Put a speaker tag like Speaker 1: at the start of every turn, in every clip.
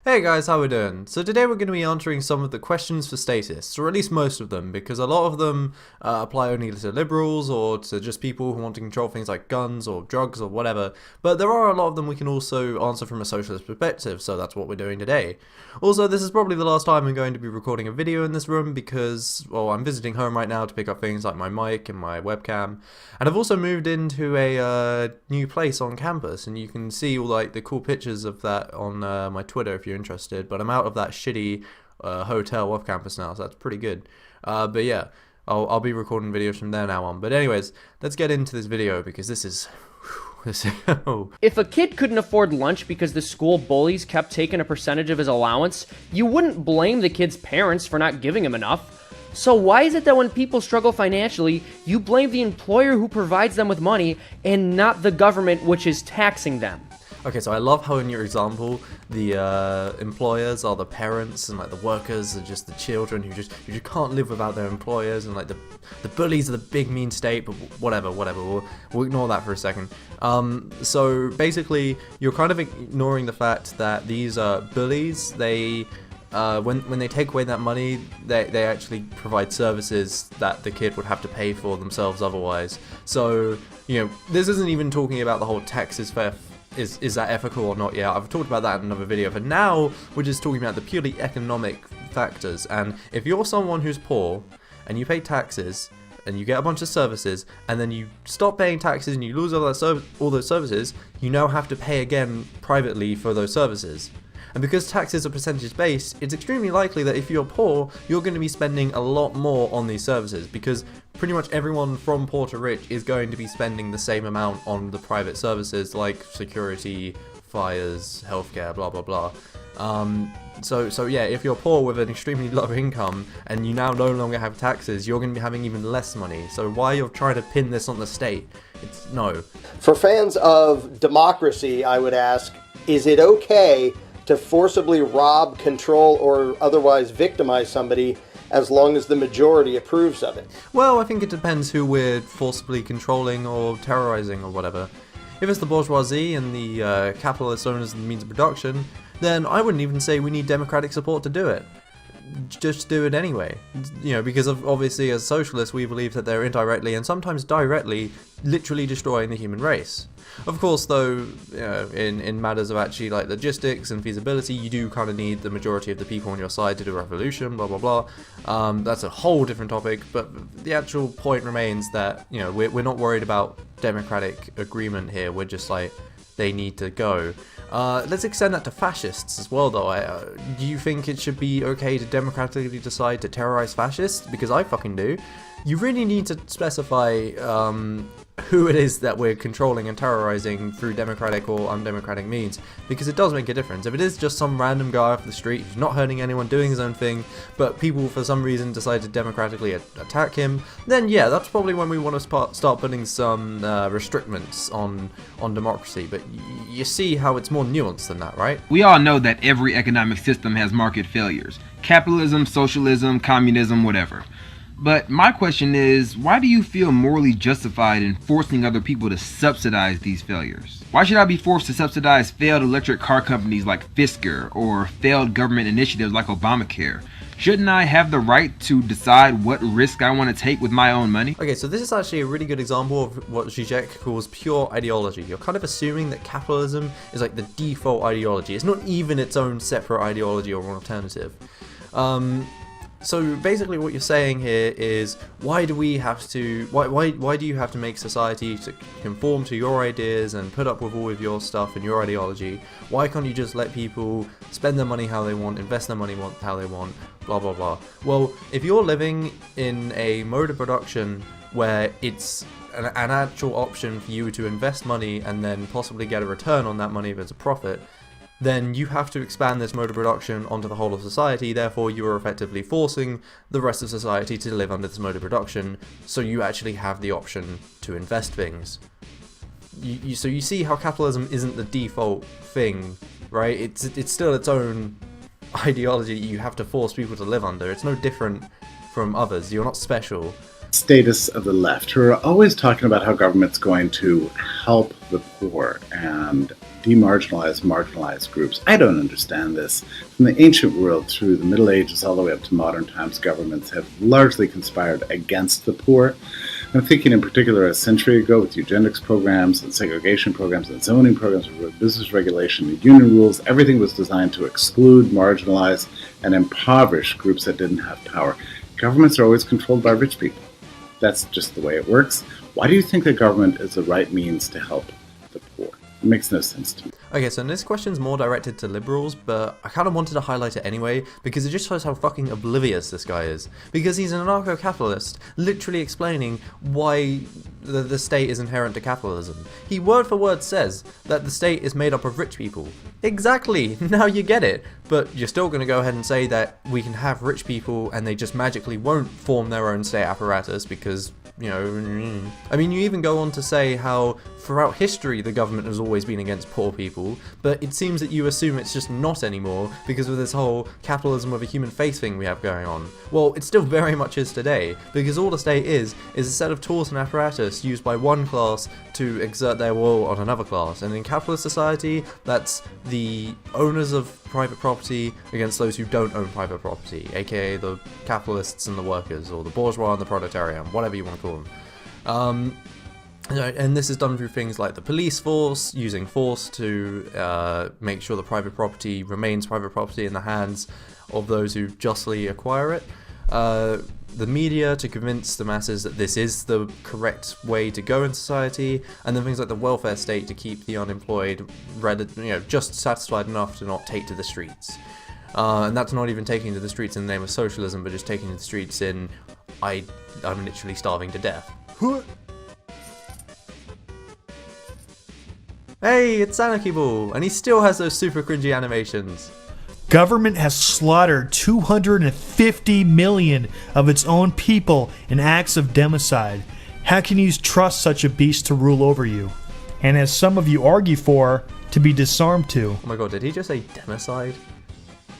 Speaker 1: Hey guys, how we doing? So today we're going to be answering some of the questions for statists, or at least most of them, because a lot of them apply only to liberals or to just people who want to control things like guns or drugs or whatever, but there are a lot of them we can also answer from a socialist perspective, so that's what we're doing today. Also, this is probably the last time I'm going to be recording a video in this room because, well, I'm visiting home right now to pick up things like my mic and my webcam, and I've also moved into a new place on campus, and you can see all like the cool pictures of that on my Twitter if you're interested, but I'm out of that shitty hotel off campus now, so that's pretty good. But yeah, I'll be recording videos from there now on. But anyways, let's get into this video because this is...
Speaker 2: If a kid couldn't afford lunch because the school bullies kept taking a percentage of his allowance, you wouldn't blame the kid's parents for not giving him enough. So why is it that when people struggle financially, you blame the employer who provides them with money and not the government which is taxing them?
Speaker 1: Okay, so I love how in your example, the employers are the parents and like the workers are just the children who just can't live without their employers, and like the bullies are the big mean state, but whatever, we'll ignore that for a second. So basically, you're kind of ignoring the fact that these bullies, they when they take away that money, they actually provide services that the kid would have to pay for themselves otherwise. So, you know, this isn't even talking about the whole taxes fair. Is that ethical or not? Yeah, I've talked about that in another video. For now, we're just talking about the purely economic factors. And if you're someone who's poor and you pay taxes and you get a bunch of services and then you stop paying taxes and you lose all those services, you now have to pay again privately for those services. And because taxes are percentage based, it's extremely likely that if you're poor, you're going to be spending a lot more on these services, because pretty much everyone from poor to rich is going to be spending the same amount on the private services like security, fires, healthcare, blah blah blah. So yeah, if you're poor with an extremely low income and you now no longer have taxes, you're going to be having even less money. So why you're trying to pin this on the state? It's no.
Speaker 3: For fans of democracy, I would ask, is it okay to forcibly rob, control, or otherwise victimize somebody as long as the majority approves of it?
Speaker 1: Well, I think it depends who we're forcibly controlling or terrorizing or whatever. If it's the bourgeoisie and the capitalist owners and the means of production, then I wouldn't even say we need democratic support to do it. Just do it anyway. You know, because obviously as socialists we believe that they're indirectly and sometimes directly literally destroying the human race. Of course, though, in matters of actually like logistics and feasibility, you do kind of need the majority of the people on your side to do a revolution, blah blah blah. That's a whole different topic, but the actual point remains that, you know, we're not worried about democratic agreement here. We're just like, they need to go. Let's extend that to fascists as well, though. Do you think it should be okay to democratically decide to terrorize fascists? Because I fucking do. You really need to specify who it is that we're controlling and terrorizing through democratic or undemocratic means, because it does make a difference. If it is just some random guy off the street who's not hurting anyone, doing his own thing, but people for some reason decide to democratically attack him, then yeah, that's probably when we want to start putting some restrictions on democracy. But you see how it's more nuanced than that, right?
Speaker 4: We all know that every economic system has market failures. Capitalism, socialism, communism, whatever. But my question is, why do you feel morally justified in forcing other people to subsidize these failures? Why should I be forced to subsidize failed electric car companies like Fisker or failed government initiatives like Obamacare? Shouldn't I have the right to decide what risk I want to take with my own money?
Speaker 1: Okay, so this is actually a really good example of what Zizek calls pure ideology. You're kind of assuming that capitalism is like the default ideology. It's not even its own separate ideology or alternative. So basically what you're saying here is, why do you have to make society to conform to your ideas and put up with all of your stuff and your ideology? Why can't you just let people spend their money how they want, invest their money how they want, blah blah blah? Well, if you're living in a mode of production where it's an actual option for you to invest money and then possibly get a return on that money if it's a profit, then you have to expand this mode of production onto the whole of society. Therefore, you are effectively forcing the rest of society to live under this mode of production, so you actually have the option to invest things. So you see how capitalism isn't the default thing, right? It's still its own ideology you have to force people to live under. It's no different from others. You're not special.
Speaker 5: Statists of the left who are always talking about how government's going to help the poor and demarginalize marginalized groups. I don't understand this. From the ancient world through the Middle Ages all the way up to modern times, governments have largely conspired against the poor. I'm thinking in particular a century ago with eugenics programs and segregation programs and zoning programs, business regulation and union rules. Everything was designed to exclude, marginalize, and impoverish groups that didn't have power. Governments are always controlled by rich people. That's just the way it works. Why do you think the government is the right means to help the poor? It makes no sense to me.
Speaker 1: Okay, so this question's more directed to liberals, but I kind of wanted to highlight it anyway, because it just shows how fucking oblivious this guy is. Because he's an anarcho-capitalist, literally explaining why the state is inherent to capitalism. He word for word says that the state is made up of rich people. Exactly, now you get it. But you're still going to go ahead and say that we can have rich people and they just magically won't form their own state apparatus because, you know, I mean, you even go on to say how throughout history the government has always been against poor people, but it seems that you assume it's just not anymore because of this whole capitalism with a human face thing we have going on. Well, it still very much is today, because all the state is a set of tools and apparatus used by one class to exert their will on another class, and in capitalist society, that's the owners of private property against those who don't own private property, aka the capitalists and the workers, or the bourgeois and the proletariat, whatever you want to call them. And this is done through things like the police force, using force to make sure the private property remains private property in the hands of those who justly acquire it. The media to convince the masses that this is the correct way to go in society, and then things like the welfare state to keep the unemployed just satisfied enough to not take to the streets. And that's not even taking to the streets in the name of socialism, but just taking to the streets in, I'm literally starving to death. Hey, it's Anarchy Ball, and he still has those super cringy animations.
Speaker 6: Government has slaughtered 250 million of its own people in acts of democide. How can you trust such a beast to rule over you? And as some of you argue for, to be disarmed to.
Speaker 1: Oh my god, did he just say democide?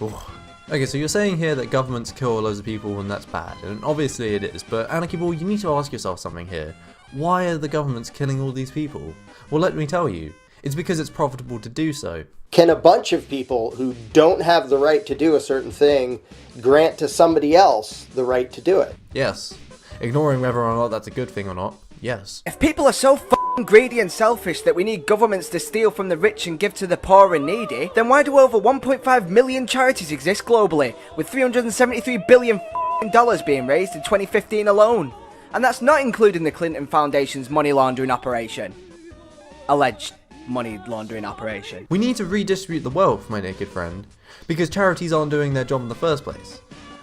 Speaker 1: Oh. Okay, so you're saying here that governments kill loads of people and that's bad, and obviously it is, but Anarchy Ball, you need to ask yourself something here. Why are the governments killing all these people? Well, let me tell you. It's because it's profitable to do so.
Speaker 3: Can a bunch of people who don't have the right to do a certain thing grant to somebody else the right to do it?
Speaker 1: Yes. Ignoring whether or not that's a good thing or not, yes.
Speaker 7: If people are so f***ing greedy and selfish that we need governments to steal from the rich and give to the poor and needy, then why do over 1.5 million charities exist globally, with $373 billion dollars being raised in 2015 alone? And that's not including the Clinton Foundation's money laundering operation. Alleged money laundering operation.
Speaker 1: We need to redistribute the wealth, my naked friend, because charities aren't doing their job in the first place.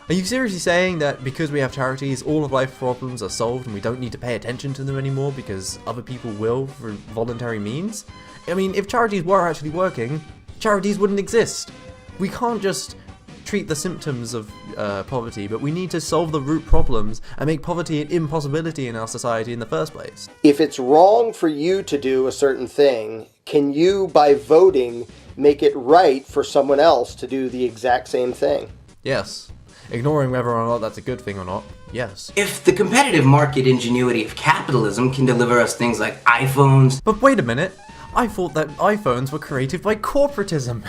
Speaker 1: Are you seriously saying that because we have charities, all of life problems are solved and we don't need to pay attention to them anymore because other people will through voluntary means? I mean, if charities were actually working, charities wouldn't exist. We can't just treat the symptoms of poverty, but we need to solve the root problems and make poverty an impossibility in our society in the first place.
Speaker 3: If it's wrong for you to do a certain thing, can you, by voting, make it right for someone else to do the exact same thing?
Speaker 1: Yes. Ignoring whether or not that's a good thing or not, yes.
Speaker 8: If the competitive market ingenuity of capitalism can deliver us things like iPhones...
Speaker 1: But wait a minute, I thought that iPhones were created by corporatism.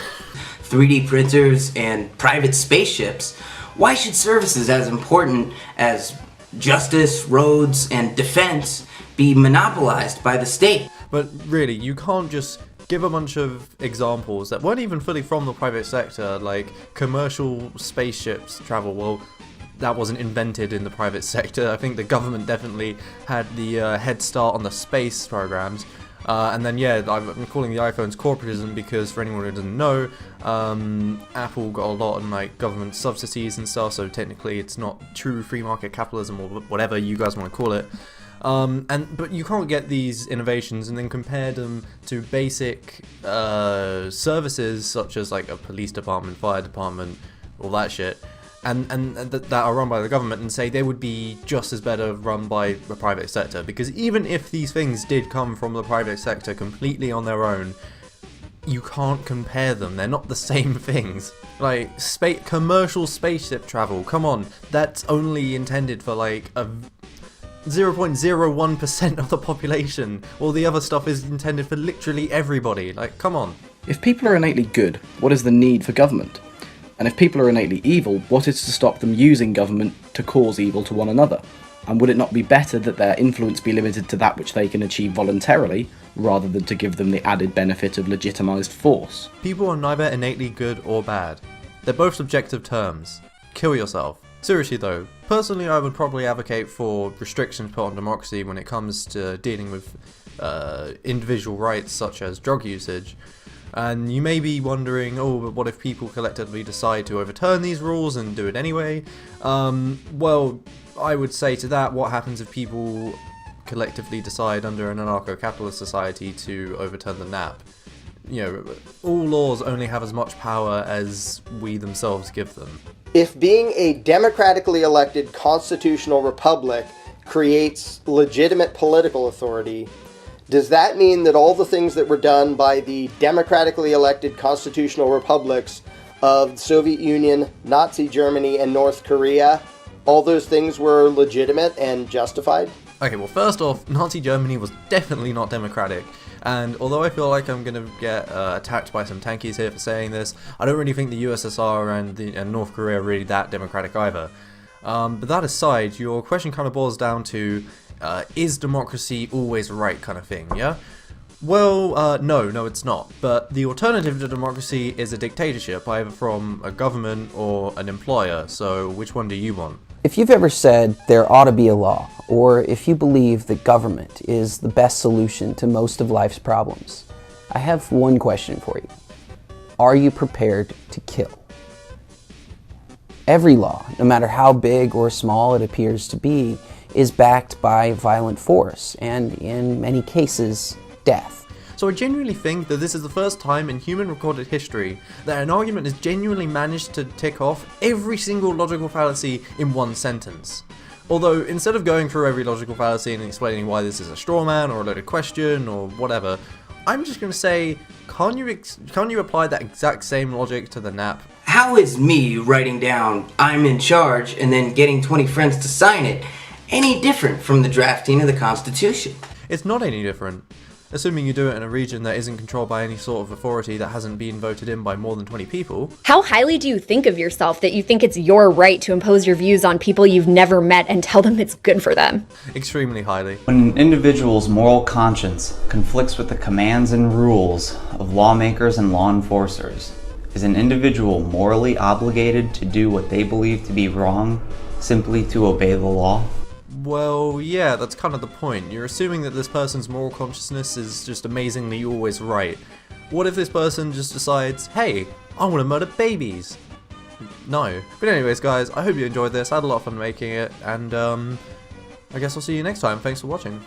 Speaker 8: 3D printers, and private spaceships, why should services as important as justice, roads, and defense be monopolized by the state?
Speaker 1: But really, you can't just give a bunch of examples that weren't even fully from the private sector, like commercial spaceships travel. Well, that wasn't invented in the private sector. I think the government definitely had the head start on the space programs. And then, yeah, I'm calling the iPhones corporatism because, for anyone who doesn't know, Apple got a lot of like government subsidies and stuff, so technically it's not true free market capitalism or whatever you guys want to call it. But you can't get these innovations and then compare them to basic services such as like a police department, fire department, all that shit. And that are run by the government and say they would be just as better run by the private sector, because even if these things did come from the private sector completely on their own, you can't compare them. They're not the same things. Like commercial spaceship travel, come on, that's only intended for like 0.01% of the population. All the other stuff is intended for literally everybody. Like, come on.
Speaker 9: If people are innately good, what is the need for government? And if people are innately evil, what is to stop them using government to cause evil to one another? And would it not be better that their influence be limited to that which they can achieve voluntarily, rather than to give them the added benefit of legitimised force?
Speaker 1: People are neither innately good or bad. They're both subjective terms. Kill yourself. Seriously though, personally I would probably advocate for restrictions put on democracy when it comes to dealing with individual rights such as drug usage. And you may be wondering, oh, but what if people collectively decide to overturn these rules and do it anyway? Well, I would say to that, what happens if people collectively decide under an anarcho-capitalist society to overturn the NAP? You know, all laws only have as much power as we themselves give them.
Speaker 3: If being a democratically elected constitutional republic creates legitimate political authority, does that mean that all the things that were done by the democratically elected constitutional republics of the Soviet Union, Nazi Germany, and North Korea, all those things were legitimate and justified?
Speaker 1: Okay, well, first off, Nazi Germany was definitely not democratic. And although I feel like I'm going to get attacked by some tankies here for saying this, I don't really think the USSR and North Korea are really that democratic either. But that aside, your question kind of boils down to, is democracy always right kind of thing, yeah? Well, no, it's not. But the alternative to democracy is a dictatorship, either from a government or an employer. So which one do you want?
Speaker 10: If you've ever said there ought to be a law, or if you believe that government is the best solution to most of life's problems, I have one question for you. Are you prepared to kill? Every law, no matter how big or small it appears to be, is backed by violent force, and in many cases, death.
Speaker 1: So I genuinely think that this is the first time in human recorded history that an argument has genuinely managed to tick off every single logical fallacy in one sentence. Although, instead of going through every logical fallacy and explaining why this is a straw man or a loaded question or whatever, I'm just going to say, can't you apply that exact same logic to the NAP?
Speaker 8: How is me writing down I'm in charge and then getting 20 friends to sign it any different from the drafting of the Constitution?
Speaker 1: It's not any different. Assuming you do it in a region that isn't controlled by any sort of authority that hasn't been voted in by more than 20 people.
Speaker 11: How highly do you think of yourself that you think it's your right to impose your views on people you've never met and tell them it's good for them?
Speaker 1: Extremely highly.
Speaker 12: When an individual's moral conscience conflicts with the commands and rules of lawmakers and law enforcers, is an individual morally obligated to do what they believe to be wrong simply to obey the law?
Speaker 1: Well, yeah, that's kind of the point. You're assuming that this person's moral consciousness is just amazingly always right. What if this person just decides, hey, I want to murder babies? No. But anyways, guys, I hope you enjoyed this. I had a lot of fun making it, and I guess I'll see you next time. Thanks for watching.